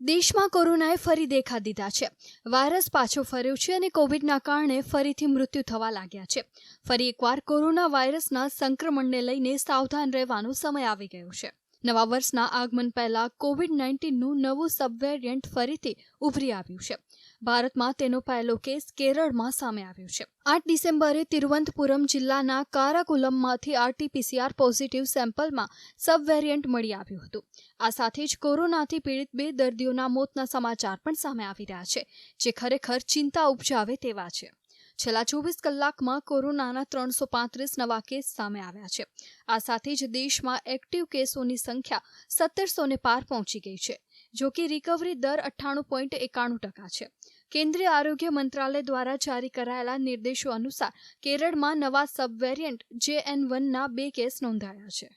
દેશમાં કોરોનાએ ફરી દેખા દીધા છે। વાયરસ પાછો ફર્યો છે અને કોવિડના કારણે ફરીથી મૃત્યુ થવા લાગ્યા છે। ફરી એકવાર કોરોના વાયરસના સંક્રમણને લઈને સાવધાન રહેવાનો સમય આવી ગયો છે। નવા વર્ષના આગમન પહેલા કોવિડ-19નું નવું સબવેરિયન્ટ ફરીથી ઉભરી આવ્યું છે। ભારતમાં તેનો પહેલો કેસ કેરળમાં સામે આવ્યો છે। 8 ડિસેમ્બરે તિરુવનંતપુરમ જિલ્લાના કારાકુલમમાંથી આરટી-પીસીઆર પોઝિટિવ સેમ્પલમાં સબવેરિયન્ટ મળી આવ્યું હતું। આ સાથે જ કોરોનાથી પીડિત 2 દર્દીઓના મોતના સમાચાર પણ સામે આવી રહ્યા છે, જે ખરેખર ચિંતા ઉપજાવે તેવા છે। છેલ્લા 24 કલાકમાં કોરોનાના 335 નવા કેસ સામે આવ્યા છે। આ સાથે જ દેશમાં એક્ટિવ કેસોની સંખ્યા 1700ને પાર પહોંચી ગઈ છે, જો કે રિકવરી દર 98.91% છે। કેન્દ્રીય આરોગ્ય મંત્રાલય દ્વારા જારી કરાયેલા નિર્દેશો અનુસાર કેરળમાં નવા સબવેરિયન્ટ JN1ના 2 કેસ નોંધાયા છે।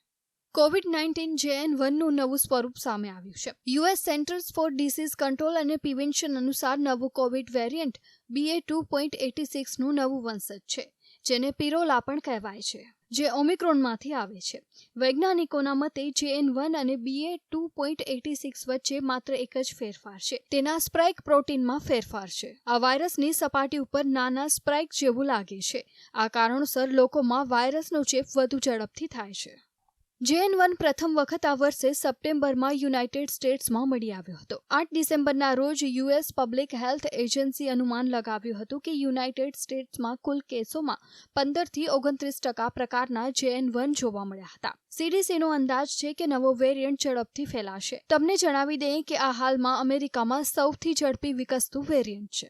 કોવિડ-19 JN1નું નવું સ્વરૂપ સામે આવ્યું છે। US Centers for Disease Control અને પ્રિવેન્શન અનુસાર નવું કોવિડ વેરિયન્ટ BA.2.86નું નવું વંશજ છે, જેને પિરોલા પણ કહેવાય છે, જે ઓમિક્રોનમાંથી આવે છે। વૈજ્ઞાનિકોના મતે JN1 અને BA.2.86 વચ્ચે માત્ર એક જ ફેરફાર છે, તેના સ્પાઇક પ્રોટીનમાં ફેરફાર છે। આ વાયરસની સપાટી ઉપર નાના સ્પાઇક જેવું લાગે છે। આ કારણોસર લોકોમાં વાયરસનો ચેપ વધુ ઝડપથી થાય છે। JN1 પ્રથમ વખત આ વર્ષે સપ્ટેમ્બરમાં યુનાઇટેડ સ્ટેટ્સમાં મળી આવ્યો હતો। 8 ડિસેમ્બરના રોજ યુએસ પબ્લિક હેલ્થ એજન્સી અનુમાન લગાવ્યું હતું કે યુનાઇટેડ સ્ટેટ્સમાં કુલ કેસોમાં 15થી 29% પ્રકારના JN1 જોવા મળ્યા હતા। CDCનો અંદાજ છે કે નવો વેરિયન્ટ ઝડપથી ફેલાશે। તમને જણાવી દઈએ કે આ હાલમાં અમેરિકામાં સૌથી ઝડપી વિકસતું વેરિયન્ટ છે।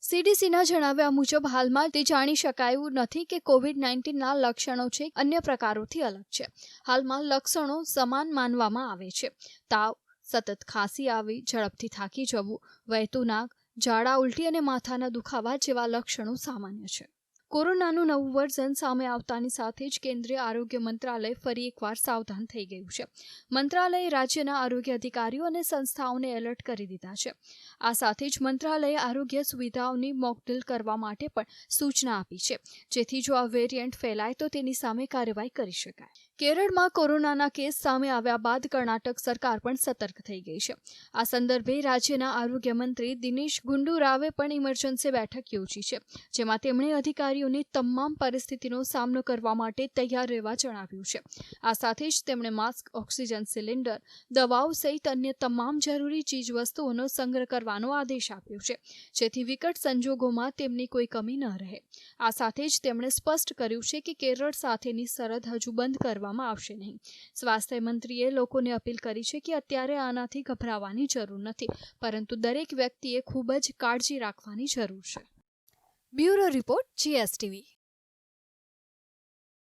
CDCના જણાવ્યા મુજબ હાલમાં તે જાણી શકાયું નથી કે કોવિડ-19ના લક્ષણો છે અન્ય પ્રકારોથી અલગ છે। હાલમાં લક્ષણો સમાન માનવામાં આવે છે। તાવ, સતત ખાંસી આવવી, ઝડપથી થાકી જવું, વહેતું નાક, ઝાડા, ઉલટી અને માથાના દુખાવા જેવા લક્ષણો સામાન્ય છે। કોરોનાનું નવું વર્ઝન સામે આવતાની સાથે જ કેન્દ્રીય આરોગ્ય મંત્રાલય ફરી એકવાર સાવધાન થઈ ગયું છે। મંત્રાલયે રાજ્યના આરોગ્ય અધિકારીઓ અને સંસ્થાઓને એલર્ટ કરી દીધા છે। આ સાથે જ મંત્રાલયે આરોગ્ય સુવિધાઓની મોકડ્રીલ કરવા માટે પણ સૂચના આપી છે, જેથી જો આ વેરિયન્ટ ફેલાય તો તેની સામે કાર્યવાહી કરી શકાય। કેરળમાં કોરોનાના કેસ સામે આવ્યા બાદ કર્ણાટક સરકાર પણ સતર્ક થઈ ગઈ છે। આ સંદર્ભે રાજ્યના આરોગ્ય મંત્રી દિનેશ ગુંડુરાવે પણ ઇમરજન્સી બેઠક યોજી છે, જેમાં તેમણે અધિકારીઓને તમામ પરિસ્થિતિનો સામનો કરવા માટે તૈયાર રહેવા જણાવ્યું છે। આ સાથે જ તેમણે માસ્ક, ઓક્સિજન સિલિન્ડર, દવાઓ સહિત અન્ય તમામ જરૂરી ચીજવસ્તુઓનો સંગ્રહ કરવાનો આદેશ આપ્યો છે, જેથી વિકટ સંજોગોમાં તેમની કોઈ કમી ન રહે। આ સાથે જ તેમણે સ્પષ્ટ કર્યું છે કે કેરળ સાથેની સરહદ હજુ બંધ કરવામાં આવશે નહીં। સ્વાસ્થ્ય મંત્રીએ લોકોને અપીલ કરી છે કે અત્યારે આનાથી ગભરાવાની જરૂર નથી, પરંતુ દરેક વ્યક્તિએ ખૂબ જ કાળજી રાખવાની જરૂર છે। Bureau report GSTV।